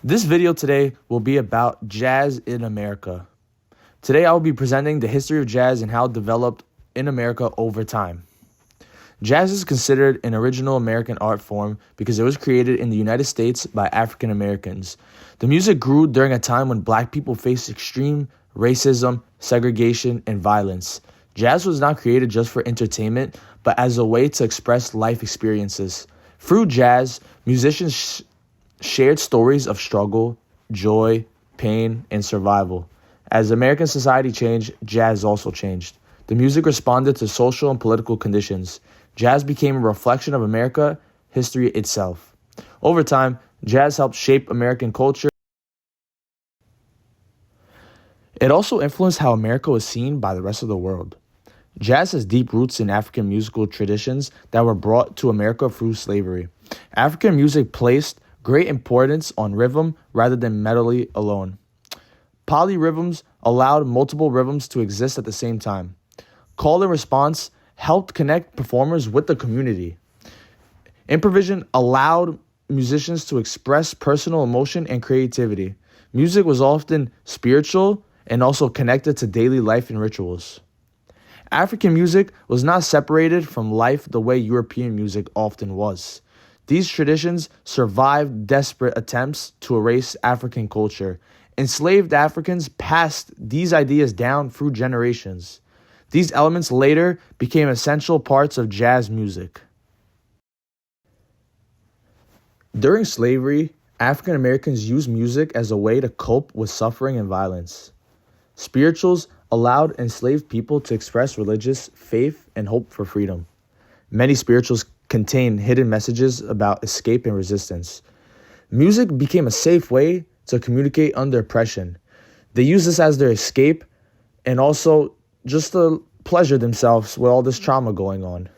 This video today will be about jazz in America. Today I will be presenting the history of jazz and how it developed in America over time. Jazz is considered an original American art form because it was created in the United States by African Americans. The music grew during a time when black people faced extreme racism, segregation, and violence. Jazz was not created just for entertainment, but as a way to express life experiences. Through jazz, musicians shared stories of struggle, joy, pain, and survival. As American society changed, jazz also changed. The music responded to social and political conditions. Jazz became a reflection of America history itself. Over time, jazz helped shape American culture. It also influenced how America was seen by the rest of the world. Jazz has deep roots in African musical traditions that were brought to America through slavery. African music placed great importance on rhythm rather than melody alone. Polyrhythms allowed multiple rhythms to exist at the same time. Call and response helped connect performers with the community. Improvisation allowed musicians to express personal emotion and creativity. Music was often spiritual and also connected to daily life and rituals. African music was not separated from life the way European music often was. These traditions survived desperate attempts to erase African culture. Enslaved Africans passed these ideas down through generations. These elements later became essential parts of jazz music. During slavery, African Americans used music as a way to cope with suffering and violence. Spirituals allowed enslaved people to express religious faith and hope for freedom. Many spirituals contain hidden messages about escape and resistance. Music became a safe way to communicate under oppression. They used this as their escape and also just to pleasure themselves with all this trauma going on.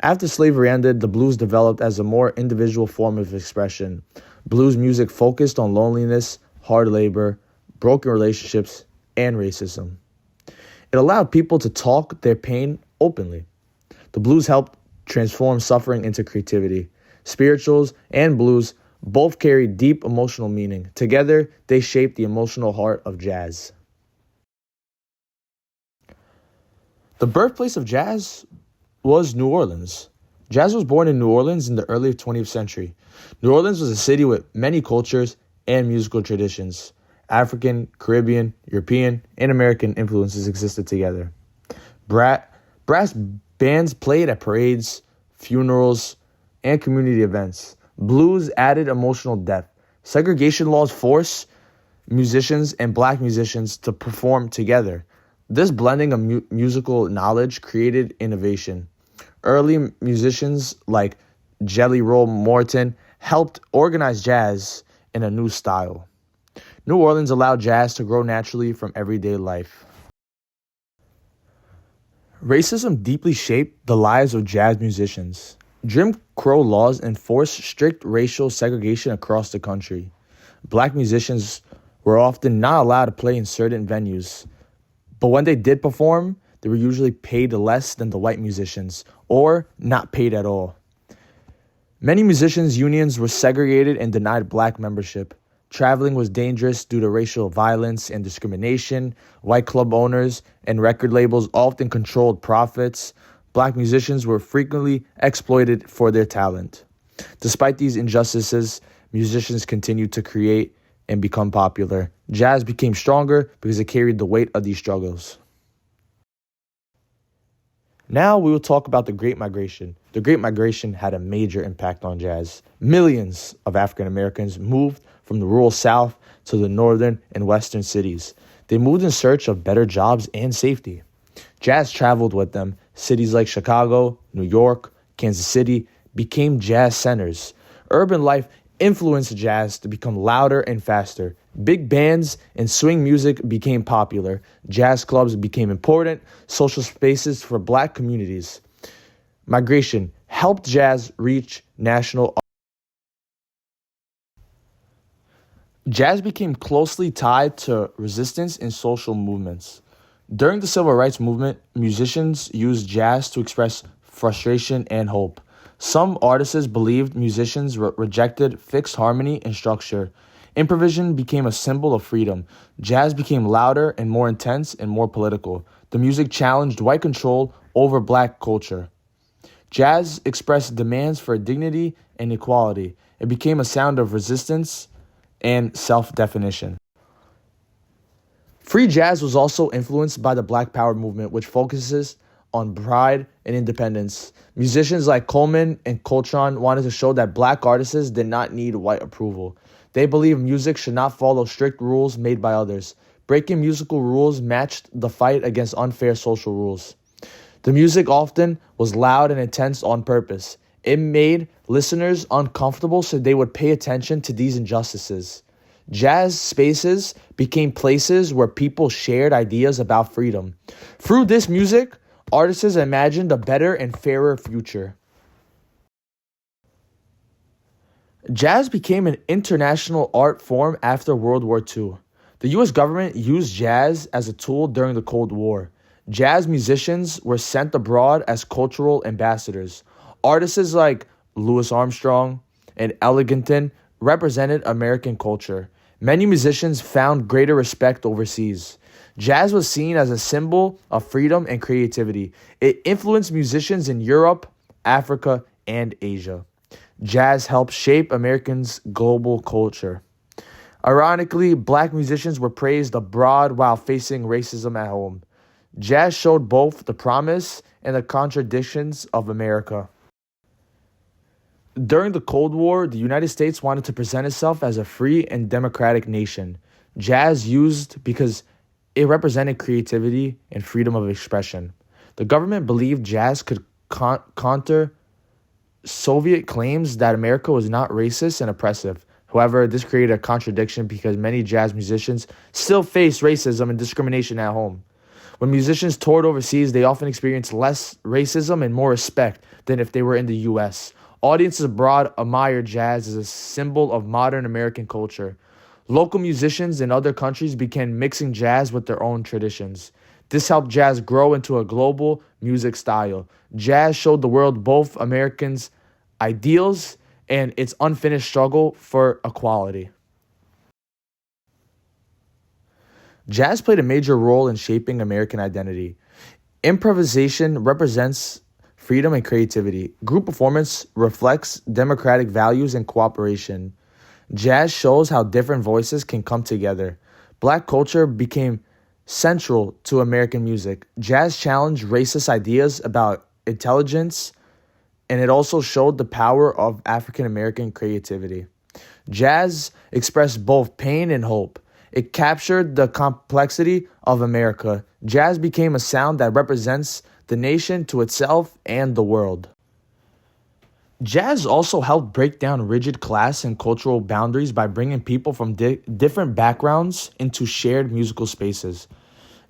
After slavery ended, the blues developed as a more individual form of expression. Blues music focused on loneliness, hard labor, broken relationships, and racism. It allowed people to talk their pain openly. The blues helped transform suffering into creativity. Spirituals and blues both carry deep emotional meaning. Together, they shape the emotional heart of jazz. The birthplace of jazz was New Orleans. Jazz was born in New Orleans in the early 20th century. New Orleans was a city with many cultures and musical traditions. African, Caribbean, European, and American influences existed together. Brass bands played at parades, funerals, and community events. Blues added emotional depth. Segregation laws forced musicians and black musicians to perform together. This blending of musical knowledge created innovation. Early musicians like Jelly Roll Morton helped organize jazz in a new style. New Orleans allowed jazz to grow naturally from everyday life. Racism deeply shaped the lives of jazz musicians. Jim Crow laws enforced strict racial segregation across the country. Black musicians were often not allowed to play in certain venues, but when they did perform, they were usually paid less than the white musicians, or not paid at all. Many musicians' unions were segregated and denied black membership. Traveling was dangerous due to racial violence and discrimination. White club owners and record labels often controlled profits. Black musicians were frequently exploited for their talent. Despite these injustices, musicians continued to create and become popular. Jazz became stronger because it carried the weight of these struggles. Now we will talk about the Great Migration. The Great Migration had a major impact on jazz. Millions of African Americans moved from the rural South to the northern and western cities. They moved in search of better jobs and safety. Jazz traveled with them. Cities like Chicago, New York, Kansas City became jazz centers. Urban life influenced jazz to become louder and faster. Big bands and swing music became popular. Jazz clubs became important social spaces for black communities. Migration helped jazz reach national. Jazz became closely tied to resistance and social movements. During the Civil Rights Movement, musicians used jazz to express frustration and hope. Some artists believed musicians rejected fixed harmony and structure. Improvisation became a symbol of freedom. Jazz became louder and more intense and more political. The music challenged white control over black culture. Jazz expressed demands for dignity and equality. It became a sound of resistance and self-definition. Free jazz was also influenced by the Black Power movement, which focuses on pride and independence. Musicians like Coleman and Coltrane wanted to show that black artists did not need white approval. They believed music should not follow strict rules made by others. Breaking musical rules matched the fight against unfair social rules. The music often was loud and intense on purpose. It made listeners uncomfortable so they would pay attention to these injustices. Jazz spaces became places where people shared ideas about freedom. Through this music, artists imagined a better and fairer future. Jazz became an international art form after World War II. The U.S. government used jazz as a tool during the Cold War. Jazz musicians were sent abroad as cultural ambassadors. Artists like Louis Armstrong and Ellington represented American culture. Many musicians found greater respect overseas. Jazz was seen as a symbol of freedom and creativity. It influenced musicians in Europe, Africa, and Asia. Jazz helped shape Americans' global culture. Ironically, black musicians were praised abroad while facing racism at home. Jazz showed both the promise and the contradictions of America. During the Cold War, the United States wanted to present itself as a free and democratic nation. Jazz used because it represented creativity and freedom of expression. The government believed jazz could counter Soviet claims that America was not racist and oppressive. However, this created a contradiction because many jazz musicians still face racism and discrimination at home. When musicians toured overseas, they often experienced less racism and more respect than if they were in the U.S. Audiences abroad admired jazz as a symbol of modern American culture. Local musicians in other countries began mixing jazz with their own traditions. This helped jazz grow into a global music style. Jazz showed the world both Americans' ideals and its unfinished struggle for equality. Jazz played a major role in shaping American identity. Improvisation represents freedom and creativity. Group performance reflects democratic values and cooperation. Jazz shows how different voices can come together. Black culture became central to American music. Jazz challenged racist ideas about intelligence, and it also showed the power of African American creativity. Jazz expressed both pain and hope. It captured the complexity of America. Jazz became a sound that represents the nation to itself and the world. Jazz also helped break down rigid class and cultural boundaries by bringing people from different backgrounds into shared musical spaces.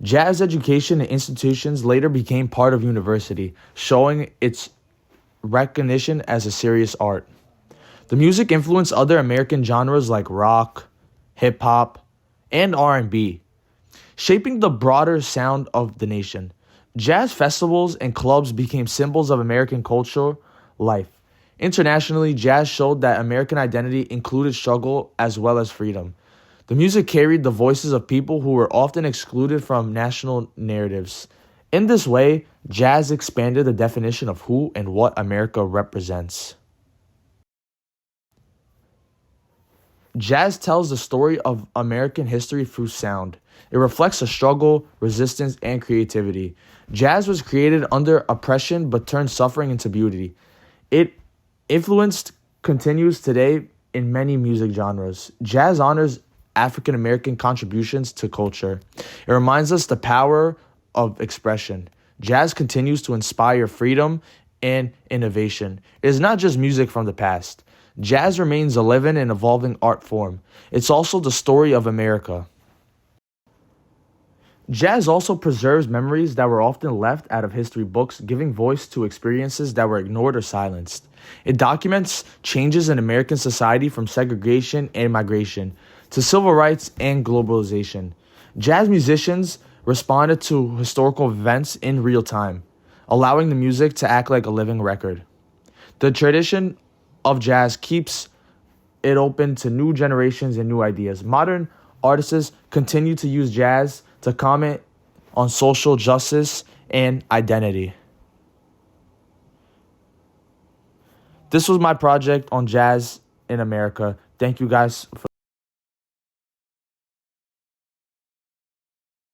Jazz education and institutions later became part of university, showing its recognition as a serious art. The music influenced other American genres like rock, hip-hop, and R&B, shaping the broader sound of the nation. Jazz festivals and clubs became symbols of American cultural life. Internationally, jazz showed that American identity included struggle as well as freedom. The music carried the voices of people who were often excluded from national narratives. In this way, jazz expanded the definition of who and what America represents. Jazz tells the story of American history through sound. It reflects a struggle, resistance, and creativity. Jazz was created under oppression but turned suffering into beauty. It influenced continues today in many music genres. Jazz honors African American contributions to culture. It reminds us the power of expression. Jazz continues to inspire freedom and innovation. It is not just music from the past. Jazz remains a living and evolving art form. It's also the story of America. Jazz also preserves memories that were often left out of history books, giving voice to experiences that were ignored or silenced. It documents changes in American society from segregation and migration to civil rights and globalization. Jazz musicians responded to historical events in real time, allowing the music to act like a living record. The tradition of jazz keeps it open to new generations and new ideas. Modern artists continue to use jazz to comment on social justice and identity. This was my project on jazz in America. Thank you guys for